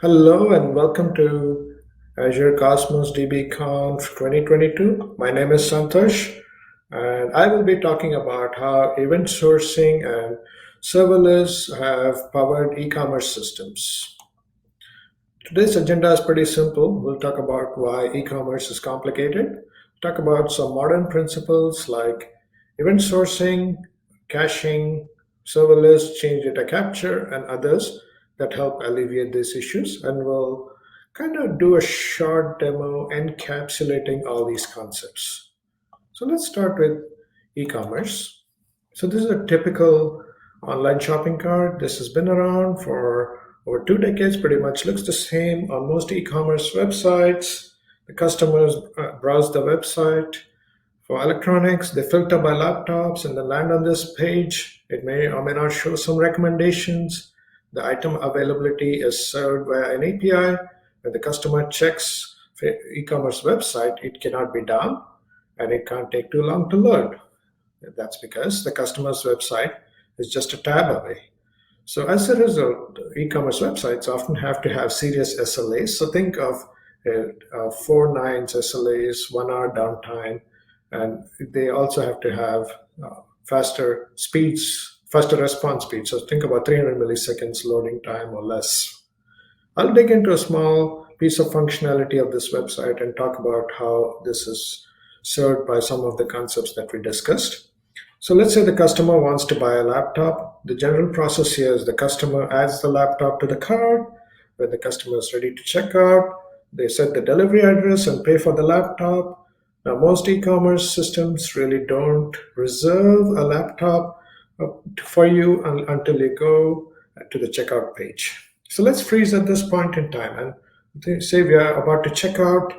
Hello and welcome to Azure Cosmos DB Conf 2022. My name is Santosh and I will be talking about how event sourcing and serverless have powered e-commerce systems. Today's agenda is pretty simple. We'll talk about why e-commerce is complicated, talk about some modern principles like event sourcing, caching, serverless, change data capture, and others that help alleviate these issues. And we'll kind of do a short demo encapsulating all these concepts. So let's start with e-commerce. So this is a typical online shopping cart. This has been around for over 2 decades, pretty much looks the same on most e-commerce websites. The customers browse the website. For electronics, they filter by laptops and then land on this page. It may or may not show some recommendations. The item availability is served via an API. When the customer checks the e-commerce website, it cannot be done and it can't take too long to load. That's because the customer's website is just a tab away. So as a result, e-commerce websites often have to have serious SLAs. So think of 4 nines SLAs, 1 hour downtime, and they also have to have faster speeds, faster response speeds. So think about 300 milliseconds loading time or less. I'll dig into a small piece of functionality of this website and talk about how this is served by some of the concepts that we discussed. So let's say the customer wants to buy a laptop. The general process here is the customer adds the laptop to the cart. When the customer is ready to check out, they set the delivery address and pay for the laptop. Now, most e-commerce systems really don't reserve a laptop for you until you go to the checkout page. So let's freeze at this point in time and say we are about to check out.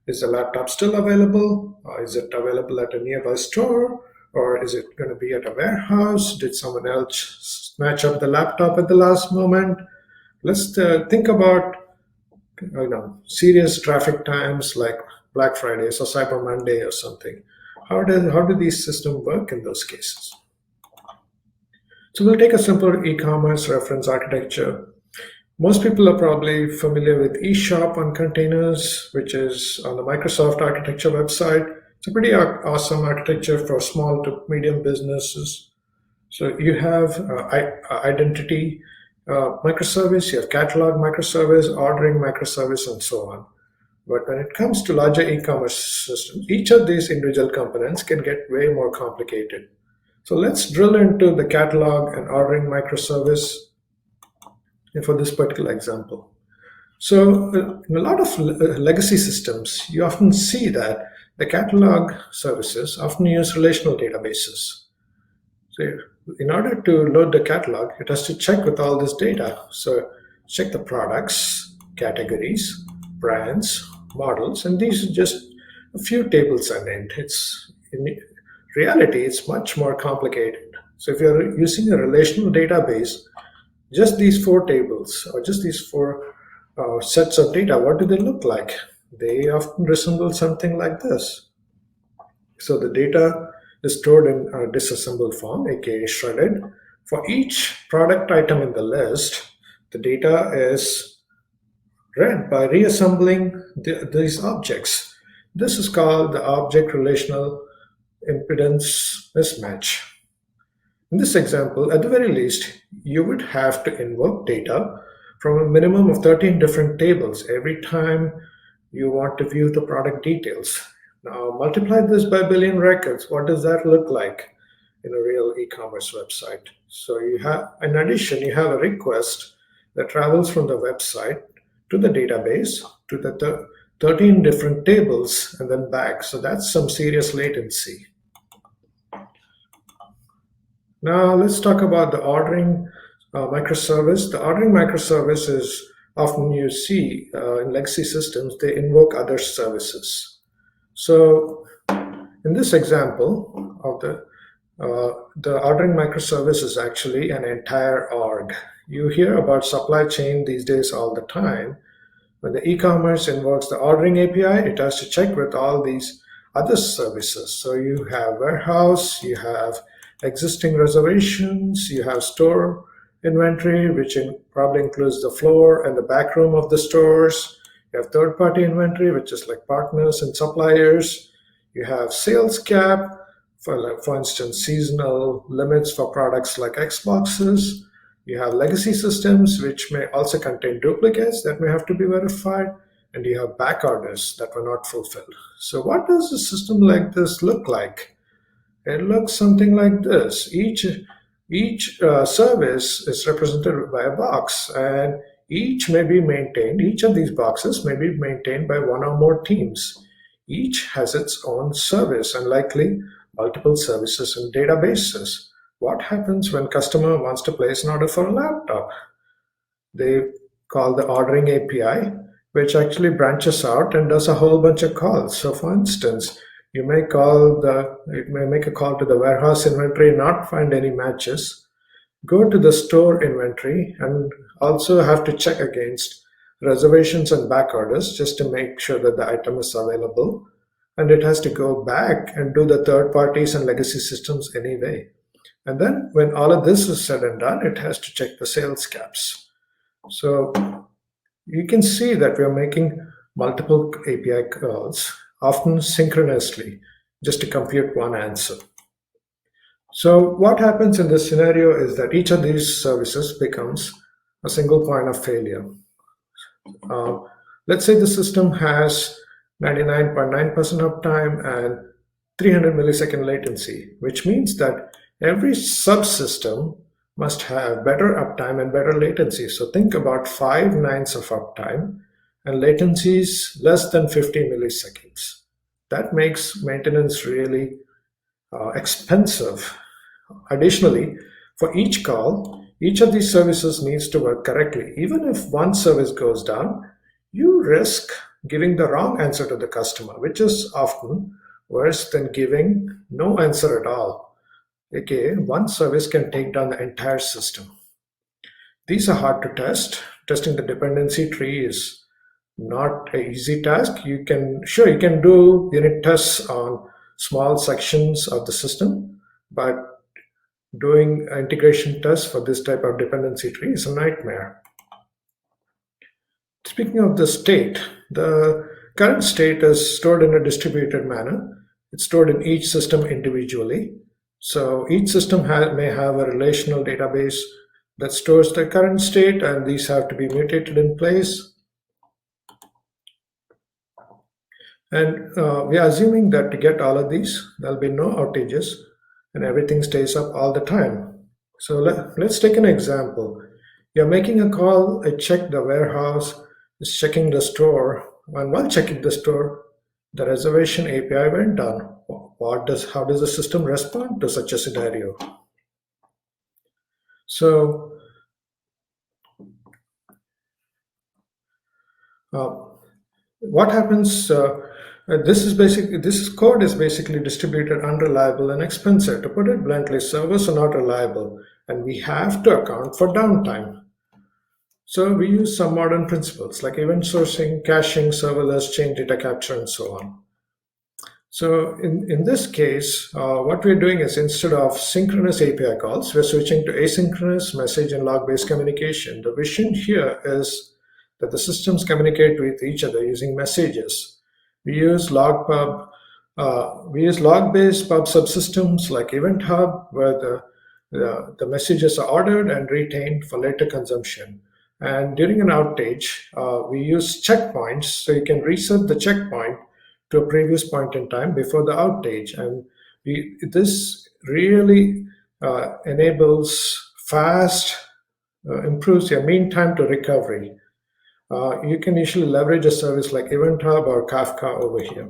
Is the laptop still available? Or is it available at a nearby store? Or is it going to be at a warehouse? Did someone else snatch up the laptop at the last moment? Let's think about serious traffic times like Black Friday or Cyber Monday or something. How do these systems work in those cases? So we'll take a simple e-commerce reference architecture. Most people are probably familiar with eShop on containers, which is on the Microsoft architecture website. It's a pretty awesome architecture for small to medium businesses. So you have identity microservice, you have catalog microservice, ordering microservice, and so on. But when it comes to larger e-commerce systems, each of these individual components can get way more complicated. So let's drill into the catalog and ordering microservice for this particular example. So in a lot of legacy systems, you often see that the catalog services often use relational databases. So in order to load the catalog, it has to check with all this data. So check the products, categories, brands, models, and these are just a few tables are named. In reality, it's much more complicated. So if you're using a relational database, just these 4 tables or just these 4 sets of data, what do they look like? They often resemble something like this. So the data is stored in a disassembled form, aka shredded. For each product item in the list, the data is read by reassembling these objects. This is called the object relational impedance mismatch. In this example, at the very least, you would have to invoke data from a minimum of 13 different tables every time you want to view the product details. Now, multiply this by a billion records. What does that look like in a real e-commerce website? So you have, in addition, you have a request that travels from the website to the database, to the 13 different tables, and then back. So that's some serious latency. Now let's talk about the ordering microservice. The ordering microservice is often you see in legacy systems, they invoke other services. So in this example of the ordering microservice is actually an entire org. You hear about supply chain these days all the time. When the e-commerce invokes the ordering API, it has to check with all these other services. So you have warehouse, you have existing reservations, you have store, inventory, which probably includes the floor and the back room of the stores. You have third-party inventory, which is like partners and suppliers. You have sales cap, for instance, seasonal limits for products like Xboxes. You have legacy systems, which may also contain duplicates that may have to be verified. And you have back orders that were not fulfilled. So what does a system like this look like? It looks something like this. Each service is represented by a box, and each may be maintained. Each of these boxes may be maintained by one or more teams. Each has its own service and likely multiple services and databases. What happens when customer wants to place an order for a laptop? They call the ordering API, which actually branches out and does a whole bunch of calls. So for instance, you may make a call to the warehouse inventory, not find any matches, go to the store inventory and also have to check against reservations and back orders just to make sure that the item is available. And it has to go back and do the third parties and legacy systems anyway. And then when all of this is said and done, it has to check the sales caps. So you can see that we are making multiple API calls, often synchronously, just to compute one answer. So what happens in this scenario is that each of these services becomes a single point of failure. Let's say the system has 99.9% uptime and 300 millisecond latency, which means that every subsystem must have better uptime and better latency. So think about 5 nines of uptime and latencies less than 50 milliseconds. That makes maintenance really expensive. Additionally, for each call, each of these services needs to work correctly. Even if one service goes down, you risk giving the wrong answer to the customer, which is often worse than giving no answer at all. Okay, one service can take down the entire system. These are hard to test. Testing the dependency tree is not an easy task. You can do unit tests on small sections of the system, but doing integration tests for this type of dependency tree is a nightmare. Speaking of the state, the current state is stored in a distributed manner. It's stored in each system individually. So each system may have a relational database that stores the current state, and these have to be mutated in place. And we are assuming that to get all of these, there'll be no outages and everything stays up all the time. So let's take an example. You're making a call, I check the warehouse, is checking the store, and while checking the store, the reservation API went down. How does the system respond to such a scenario? So what happens? This code is basically distributed, unreliable, and expensive. To put it bluntly, servers are not reliable, and we have to account for downtime. So we use some modern principles like event sourcing, caching, serverless, chain data capture, and so on. So in this case, what we're doing is instead of synchronous API calls, we're switching to asynchronous message and log-based communication. The vision here is that the systems communicate with each other using messages. We use log-based pub subsystems like Event Hub, where the messages are ordered and retained for later consumption. And during an outage, we use checkpoints, so you can reset the checkpoint to a previous point in time before the outage. And this really enables fast, improves your mean time to recovery. You can usually leverage a service like Event Hub or Kafka over here.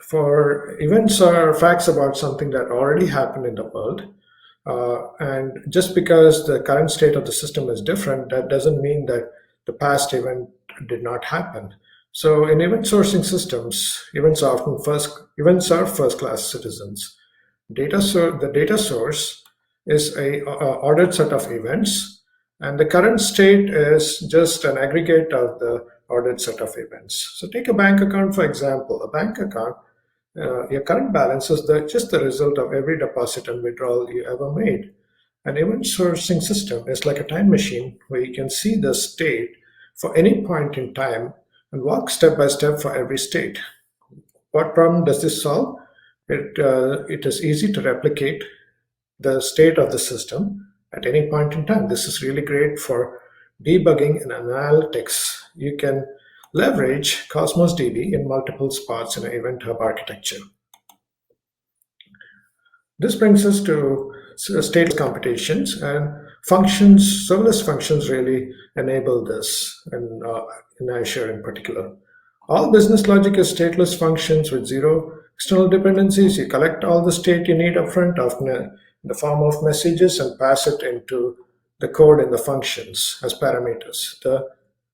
For events are facts about something that already happened in the world. And just because the current state of the system is different, that doesn't mean that the past event did not happen. So in event sourcing systems, events are first-class citizens. The data source is a ordered set of events, and the current state is just an aggregate of the ordered set of events. So take a bank account, for example. A bank account, your current balance is just the result of every deposit and withdrawal you ever made. An event sourcing system is like a time machine where you can see the state for any point in time and walk step by step for every state. What problem does this solve? It is easy to replicate the state of the system at any point in time. This is really great for debugging and analytics. You can leverage Cosmos DB in multiple spots in an event hub architecture. This brings us to state computations and functions. Serverless functions really enable this in Azure in particular. All business logic is stateless functions with zero external dependencies. You collect all the state you need upfront, often in the form of messages, and pass it into the code in the functions as parameters.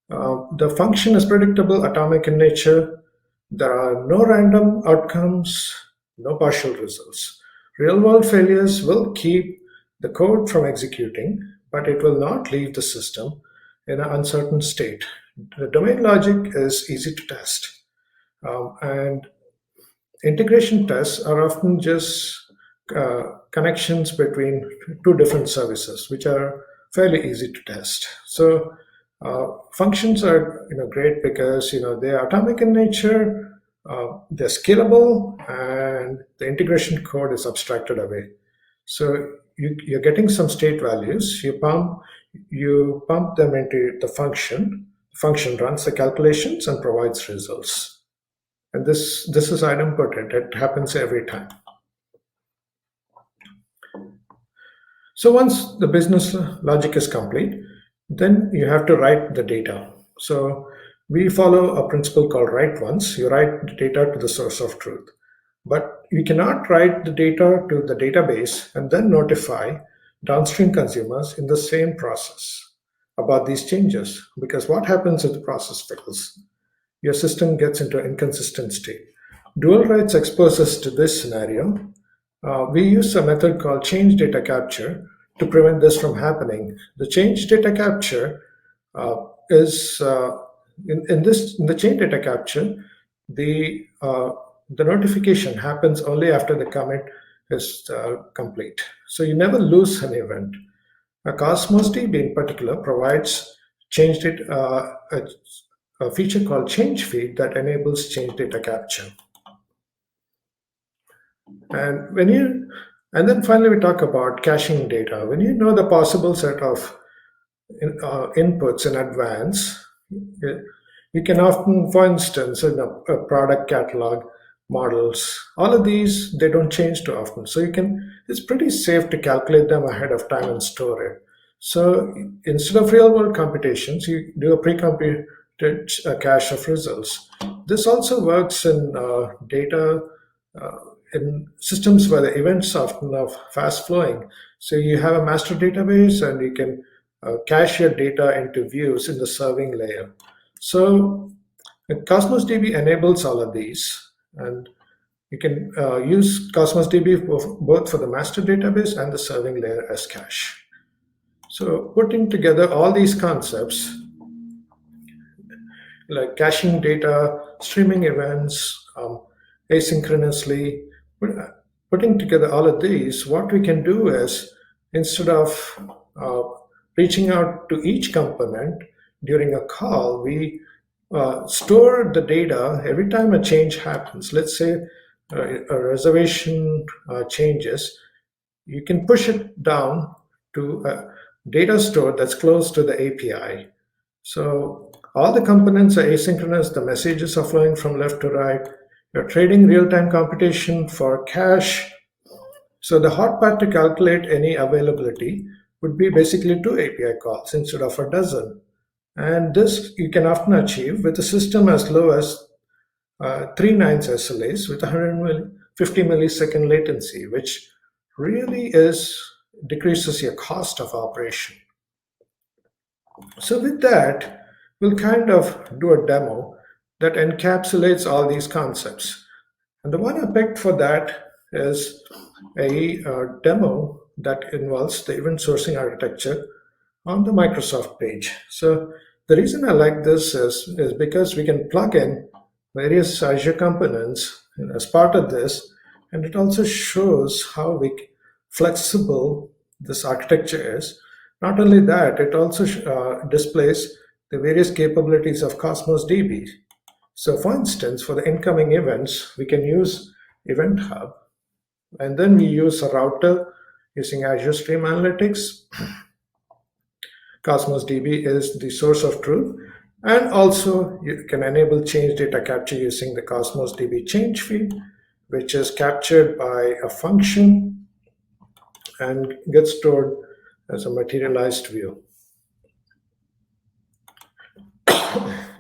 The function is predictable, atomic in nature. There are no random outcomes, no partial results. Real-world failures will keep the code from executing, but it will not leave the system in an uncertain state. The domain logic is easy to test, and integration tests are often just connections between two different services, which are fairly easy to test. So functions are great because they are atomic in nature, they're scalable, and the integration code is abstracted away. So you're getting some state values. You pump them into the function. The function runs the calculations and provides results. And this is idempotent. It happens every time. So once the business logic is complete, then you have to write the data. So we follow a principle called write once. You write the data to the source of truth. But you cannot write the data to the database and then notify downstream consumers in the same process about these changes. Because what happens if the process fails? Your system gets into an inconsistent state. Dual writes expose us to this scenario. We use a method called change data capture to prevent this from happening. The change data capture is in the change data capture, the notification happens only after the commit is complete. So you never lose an event. Cosmos DB in particular provides a feature called change feed that enables change data capture. And then finally we talk about caching data. When you know the possible set of inputs in advance, you can often, for instance, in a product catalog, models, all of these, they don't change too often. So it's pretty safe to calculate them ahead of time and store it. So instead of real world computations, you do a pre-computed cache of results. This also works in data in systems where the events often are fast flowing. So you have a master database and you can cache your data into views in the serving layer. So Cosmos DB enables all of these, and you can use Cosmos DB both for the master database and the serving layer as cache. So putting together all these concepts, like caching data, streaming events, asynchronously, putting together all of these, what we can do is, instead of reaching out to each component during a call, we store the data every time a change happens. Let's say a reservation changes, you can push it down to a data store that's close to the API. So all the components are asynchronous, the messages are flowing from left to right. You're trading real-time computation for cache. So the hot part to calculate any availability would be basically 2 API calls instead of a dozen. And this you can often achieve with a system as low as 3 nines SLAs with 150 millisecond latency, which really decreases your cost of operation. So with that, we'll kind of do a demo that encapsulates all these concepts. And the one I picked for that is a demo that involves the event sourcing architecture on the Microsoft page. So the reason I like this is because we can plug in various Azure components as part of this, and it also shows how flexible this architecture is. Not only that, it also displays the various capabilities of Cosmos DB. So for instance, for the incoming events, we can use Event Hub, and then we use a router using Azure Stream Analytics. Cosmos DB is the source of truth. And also you can enable change data capture using the Cosmos DB change feed, which is captured by a function and gets stored as a materialized view.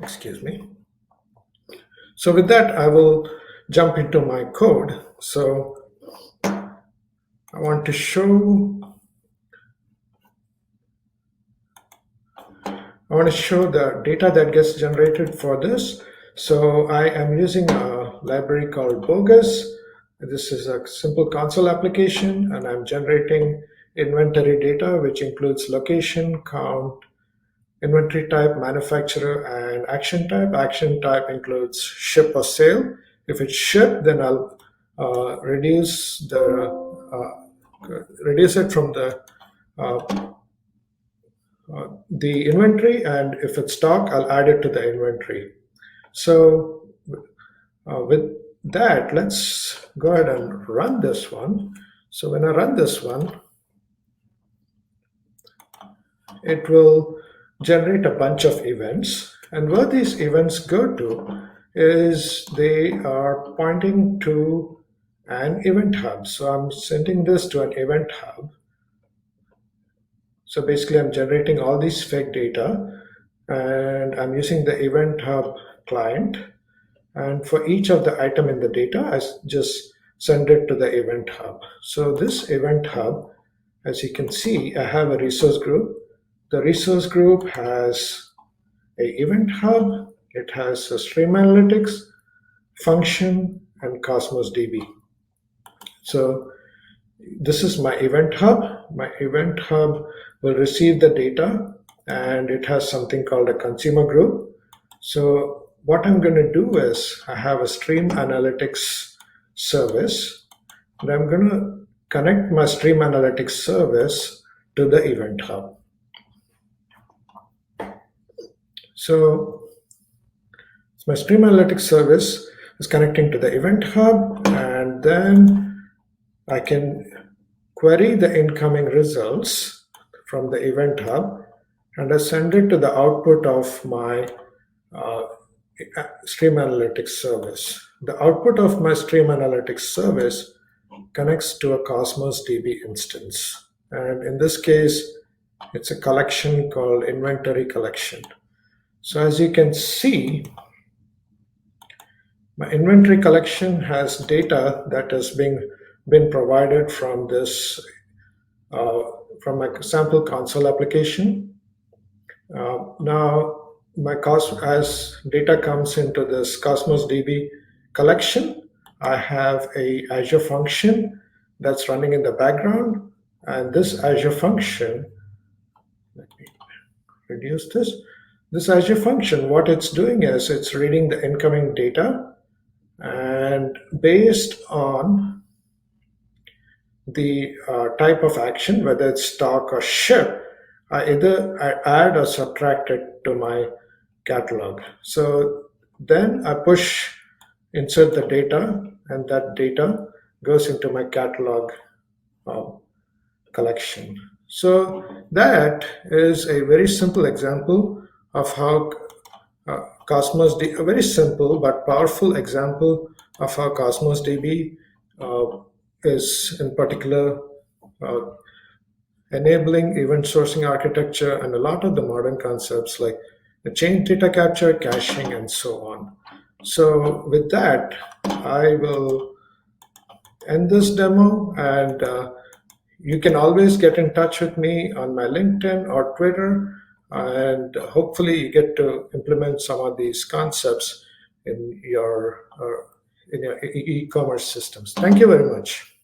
Excuse me. So with that, I will jump into my code. So I want to show the data that gets generated for this. So I am using a library called Bogus. This is a simple console application, and I'm generating inventory data, which includes location, count, inventory type, manufacturer, and action type. Action type includes ship or sale. If it's ship, then I'll reduce it from the inventory, and if it's stock, I'll add it to the inventory. So with that, let's go ahead and run this one. So when I run this one, it will generate a bunch of events, and where these events go to is they are pointing to an event hub. So I'm sending this to an event hub. So basically I'm generating all these fake data, and I'm using the event hub client, and for each of the item in the data I just send it to the event hub. So this event hub, as you can see, I have a resource group. The resource group has a event hub, it has a stream analytics function, and Cosmos DB. So this is my event hub. My event hub will receive the data, and it has something called a consumer group. So what I'm going to do is I have a stream analytics service, and I'm going to connect my stream analytics service to the event hub. So my stream analytics service is connecting to the event hub, and then I can query the incoming results from the event hub, and I send it to the output of my stream analytics service. The output of my stream analytics service connects to a Cosmos DB instance, and in this case, it's a collection called inventory collection. So as you can see, my inventory collection has data that has been provided from this from my sample console application. Now, as data comes into this Cosmos DB collection, I have a Azure function that's running in the background, and this Azure function, let me reduce this. This Azure function, what it's doing is it's reading the incoming data, and based on the type of action, whether it's stock or ship, I add or subtract it to my catalog. So then I insert the data, and that data goes into my catalog collection. So that is a very simple example of how Cosmos DB, a very simple but powerful example of how Cosmos DB is in particular enabling event sourcing architecture and a lot of the modern concepts like the change data capture, caching, and so on. So with that, I will end this demo, and you can always get in touch with me on my LinkedIn or Twitter, and hopefully you get to implement some of these concepts in your e-commerce systems. Thank you very much.